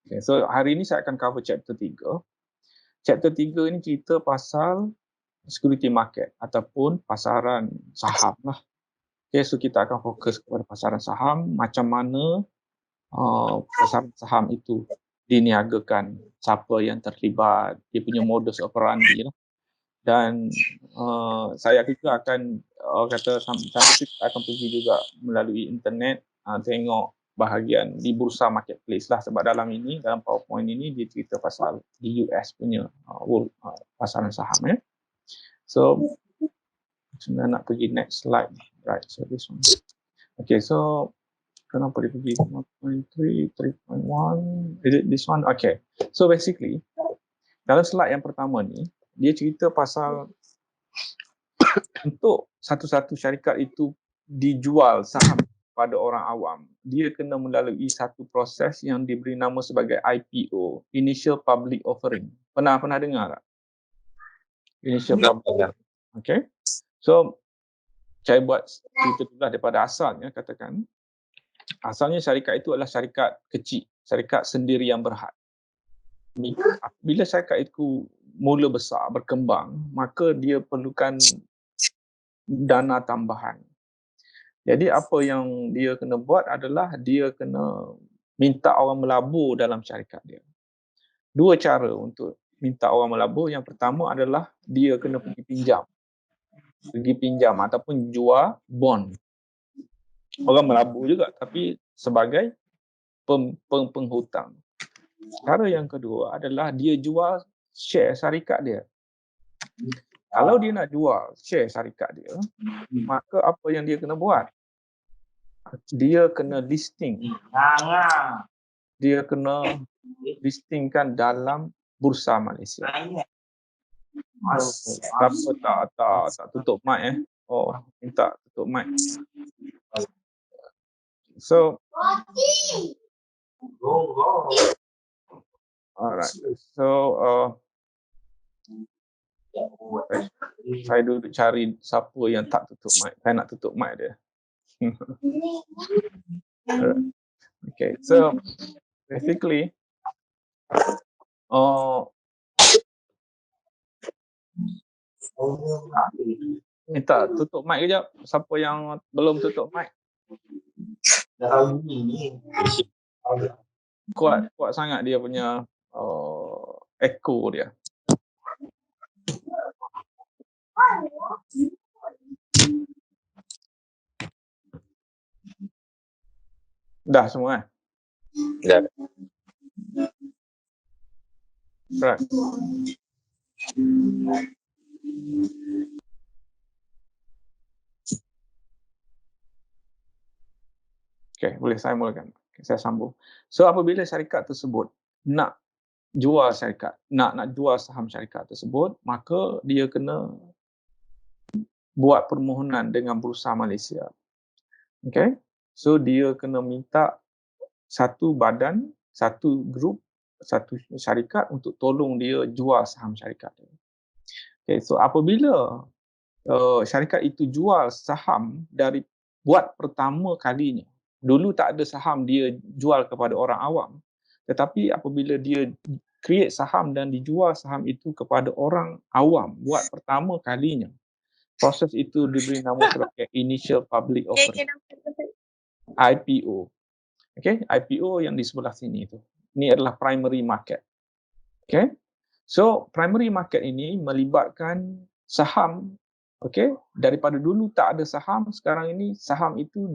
Okay, so hari ini saya akan cover chapter 3. Chapter 3 ini cerita pasal security market ataupun pasaran saham lah. Okay, so kita akan fokus kepada pasaran saham, macam mana pasaran saham itu diniagakan, siapa yang terlibat, dia punya modus operandi lah. Dan saya juga akan kata sampai kita akan pergi juga melalui internet tengok bahagian di bursa marketplace lah, sebab dalam PowerPoint ini dia cerita pasal di US punya pasaran saham ya. So sebenarnya nak pergi next slide, right? So this one. Okay, so kenapa dia pergi 1.3, 3.1? Is it this one? Okay, so basically dalam slide yang pertama ni dia cerita pasal untuk satu-satu syarikat itu dijual saham pada orang awam, dia kena melalui satu proses yang diberi nama sebagai IPO, Initial Public Offering. Pernah dengar tak? Initial Public Offering. Okay. So, saya buat cerita itulah daripada asalnya, katakan. Asalnya syarikat itu adalah syarikat kecil, syarikat sendiri yang berhad. Bila syarikat itu mula besar, berkembang, maka dia perlukan dana tambahan. Jadi apa yang dia kena buat adalah dia kena minta orang melabur dalam syarikat dia. Dua cara untuk minta orang melabur. Yang pertama adalah dia kena pergi pinjam ataupun jual bond. Orang melabur juga tapi sebagai penghutang. Cara yang kedua adalah dia jual share syarikat dia. Kalau dia nak jual share syarikat dia, maka apa yang dia kena buat? Dia kena listing. Dia kena listingkan dalam bursa Malaysia. Tak tutup mic Oh, minta tutup mic. So alright. So saya duduk cari siapa yang tak tutup mic. Saya nak tutup mic dia. Okay, so basically minta tutup mic kejap. Siapa yang belum tutup mic? Kuat sangat dia punya echo dia. Dah semua Dah. Right. Okay, boleh saya mulakan. Okay, saya sambung. So apabila syarikat tersebut nak jual syarikat, nak jual saham syarikat tersebut, maka dia kena buat permohonan dengan Bursa Malaysia. Okay, so dia kena minta satu badan, satu grup, satu syarikat untuk tolong dia jual saham syarikat dia. Okay, so apabila syarikat itu jual saham dari buat pertama kalinya, dulu tak ada saham dia jual kepada orang awam, tetapi apabila dia create saham dan dijual saham itu kepada orang awam buat pertama kalinya, proses itu diberi nama sebagai Initial Public Offering, IPO. Okay, IPO yang di sebelah sini itu. Ini adalah primary market. Okay, so primary market ini melibatkan saham. Okay, daripada dulu tak ada saham, sekarang ini saham itu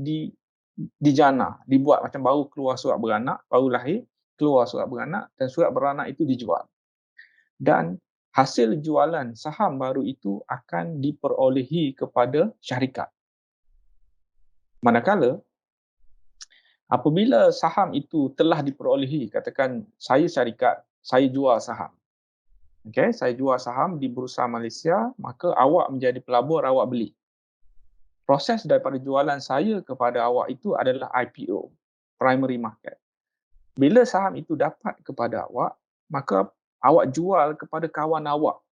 dijana, dibuat macam baru keluar surat beranak, baru lahir, keluar surat beranak dan surat beranak itu dijual. Dan hasil jualan saham baru itu akan diperolehi kepada syarikat. Manakala apabila saham itu telah diperolehi, katakan saya syarikat, saya jual saham. Okay, saya jual saham di Bursa Malaysia, maka awak menjadi pelabur, awak beli. Proses daripada jualan saya kepada awak itu adalah IPO, primary market. Bila saham itu dapat kepada awak, maka awak jual kepada kawan awak.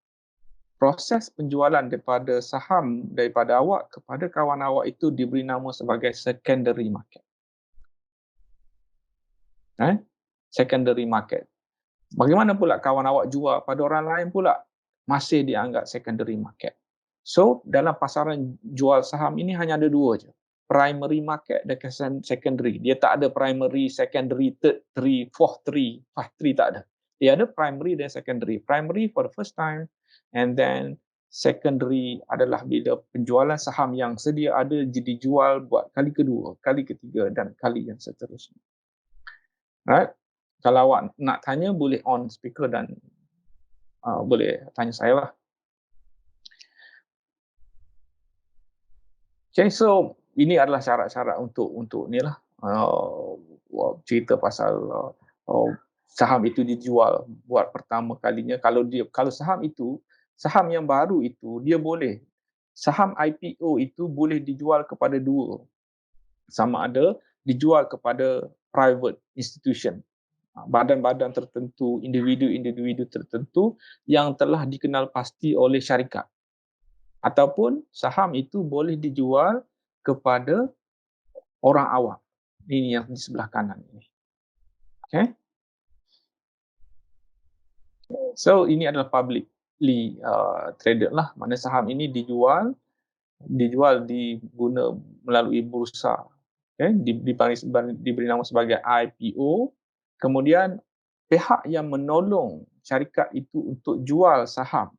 Proses penjualan daripada saham daripada awak kepada kawan awak itu diberi nama sebagai secondary market. secondary market. Bagaimana pula kawan awak jual pada orang lain pula, masih dianggap secondary market. So, dalam pasaran jual saham ini hanya ada dua je. Primary market dan secondary. Dia tak ada primary, secondary, third three, fourth three, fifth three, tak ada. Dia ada primary dan secondary. Primary for the first time, and then secondary adalah bila penjualan saham yang sedia ada dijual buat kali kedua, kali ketiga dan kali yang seterusnya. Right? Kalau awak nak tanya, boleh on speaker dan boleh tanya saya lah. Okay, so ini adalah syarat-syarat untuk ni lah, cerita pasal saham itu dijual buat pertama kalinya. Kalau saham yang baru itu, dia boleh, saham IPO itu boleh dijual kepada dua, sama ada dijual kepada private institution, badan-badan tertentu, individu-individu tertentu yang telah dikenal pasti oleh syarikat, ataupun saham itu boleh dijual kepada orang awam. Ini yang di sebelah kanan ini. Okay. So ini adalah publicly traded lah. Mana saham ini dijual diguna melalui bursa. Okay. Diberi nama sebagai IPO. Kemudian pihak yang menolong syarikat itu untuk jual saham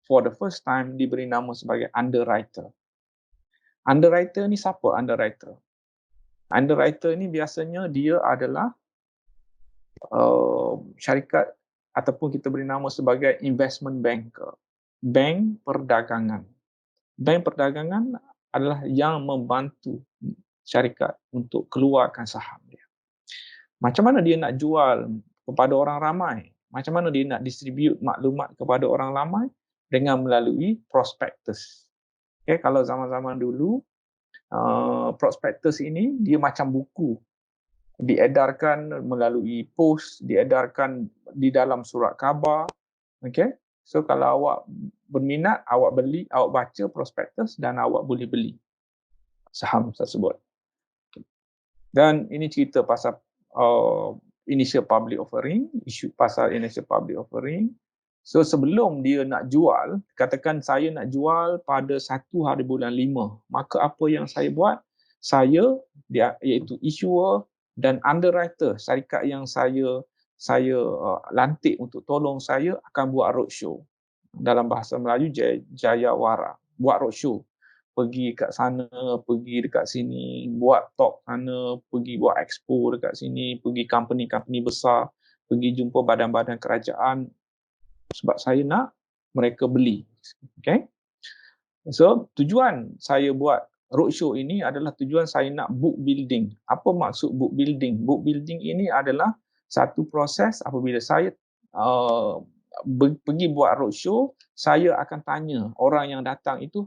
for the first time diberi nama sebagai underwriter. Underwriter ni siapa underwriter? Underwriter ni biasanya dia adalah syarikat ataupun kita beri nama sebagai investment banker. Bank perdagangan. Bank perdagangan adalah yang membantu syarikat untuk keluarkan saham dia. Macam mana dia nak jual kepada orang ramai? Macam mana dia nak distribute maklumat kepada orang ramai? Dengan melalui prospectus. Okay, kalau zaman-zaman dulu, prospectus ini dia macam buku, diedarkan melalui pos, diedarkan di dalam surat khabar. Okay, so kalau awak berminat, awak baca prospectus dan awak boleh beli saham tersebut. Dan ini cerita pasal initial public offering, isu pasal initial public offering. So sebelum dia nak jual, katakan saya nak jual pada 1 hari bulan 5, maka apa yang saya buat? Saya, iaitu issuer dan underwriter, syarikat yang saya lantik untuk tolong saya, akan buat roadshow. Dalam bahasa Melayu, jayawara. Buat roadshow. Pergi kat sana, pergi dekat sini, buat talk sana, pergi buat expo dekat sini, pergi company-company besar, pergi jumpa badan-badan kerajaan, sebab saya nak mereka beli. Okay? So, tujuan saya buat roadshow ini adalah tujuan saya nak book building. Apa maksud book building? Book building ini adalah satu proses apabila saya pergi buat roadshow, saya akan tanya orang yang datang itu,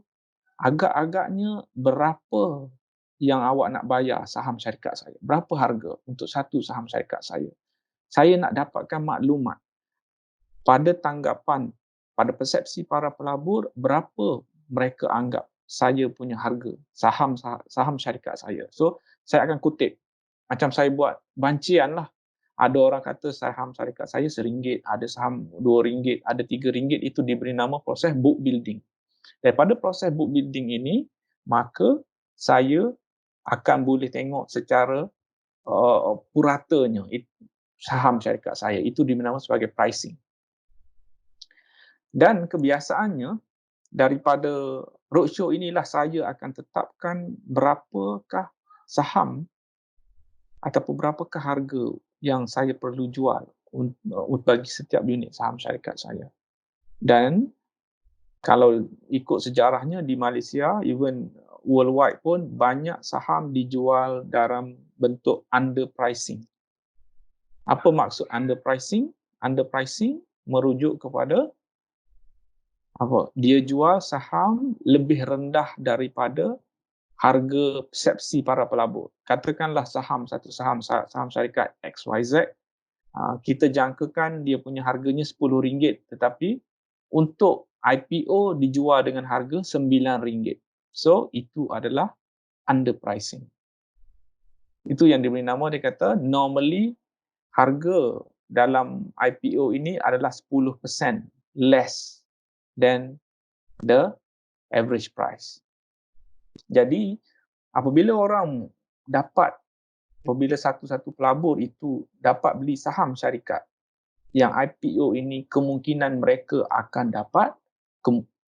agak-agaknya berapa yang awak nak bayar saham syarikat saya? Berapa harga untuk satu saham syarikat saya? Saya nak dapatkan maklumat pada tanggapan, pada persepsi para pelabur, berapa mereka anggap saya punya harga saham syarikat saya. So, saya akan kutip. Macam saya buat bancian lah. Ada orang kata saham syarikat saya RM1, ada saham RM2, ada RM3, itu diberi nama proses book building. Daripada proses book building ini, maka saya akan boleh tengok secara puratanya saham syarikat saya. Itu diberi nama sebagai pricing. Dan kebiasaannya, daripada roadshow inilah saya akan tetapkan berapakah saham ataupun berapakah harga yang saya perlu jual bagi setiap unit saham syarikat saya. Dan kalau ikut sejarahnya di Malaysia, even worldwide pun, banyak saham dijual dalam bentuk underpricing. Apa maksud underpricing? Underpricing merujuk kepada dia jual saham lebih rendah daripada harga persepsi para pelabur. Katakanlah satu saham syarikat XYZ, kita jangkakan dia punya harganya RM10, tetapi untuk IPO dijual dengan harga RM9. So, itu adalah underpricing. Itu yang diberi nama, dia kata normally harga dalam IPO ini adalah 10% less than the average price. Jadi, apabila satu-satu pelabur itu dapat beli saham syarikat yang IPO ini, kemungkinan mereka akan dapat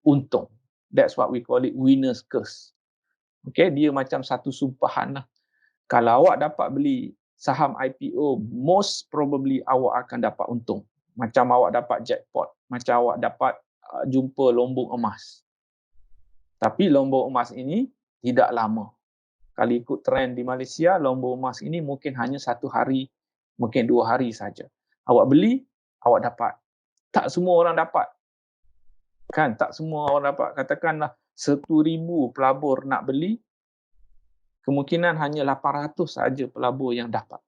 untung. That's what we call it winner's curse. Okay, dia macam satu sumpahan lah. Kalau awak dapat beli saham IPO, most probably awak akan dapat untung. Macam awak dapat jackpot, macam awak dapat jumpa lombong emas. Tapi lombong emas ini tidak lama. Kalau ikut trend di Malaysia, lombong emas ini mungkin hanya 1 hari, mungkin 2 hari saja. Awak beli, awak dapat. Tak semua orang dapat. Kan, tak semua orang dapat. Katakanlah 1,000 pelabur nak beli, kemungkinan hanya 800 saja pelabur yang dapat.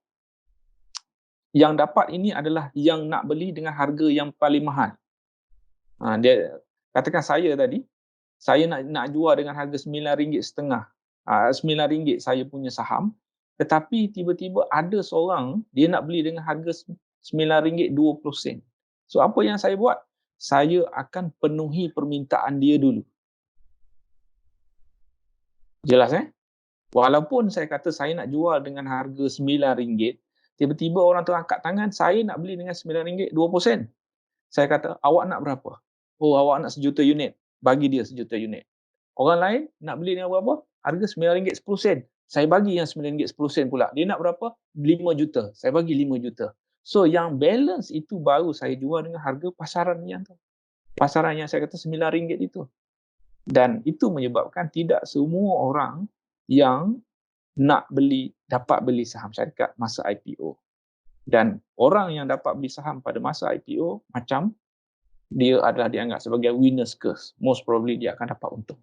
Yang dapat ini adalah yang nak beli dengan harga yang paling mahal. Katakan saya tadi, saya nak jual dengan harga RM9.5. RM9 saya punya saham, tetapi tiba-tiba ada seorang dia nak beli dengan harga RM9.20. So apa yang saya buat? Saya akan penuhi permintaan dia dulu. Jelas Walaupun saya kata saya nak jual dengan harga RM9, tiba-tiba orang tu angkat tangan, saya nak beli dengan RM9.20. Saya kata, awak nak berapa? Oh, awak nak 1 juta unit. Bagi dia 1 juta unit. Orang lain nak beli dengan berapa? Harga RM9.10. Saya bagi yang RM9.10 pula. Dia nak berapa? 5 juta. Saya bagi 5 juta. So, yang balance itu baru saya jual dengan harga pasaran yang tu. Pasaran yang saya kata RM9 itu. Dan itu menyebabkan tidak semua orang yang dapat beli saham syarikat masa IPO. Dan orang yang dapat beli saham pada masa IPO, macam dia adalah dianggap sebagai winner's curse. Most probably dia akan dapat untung.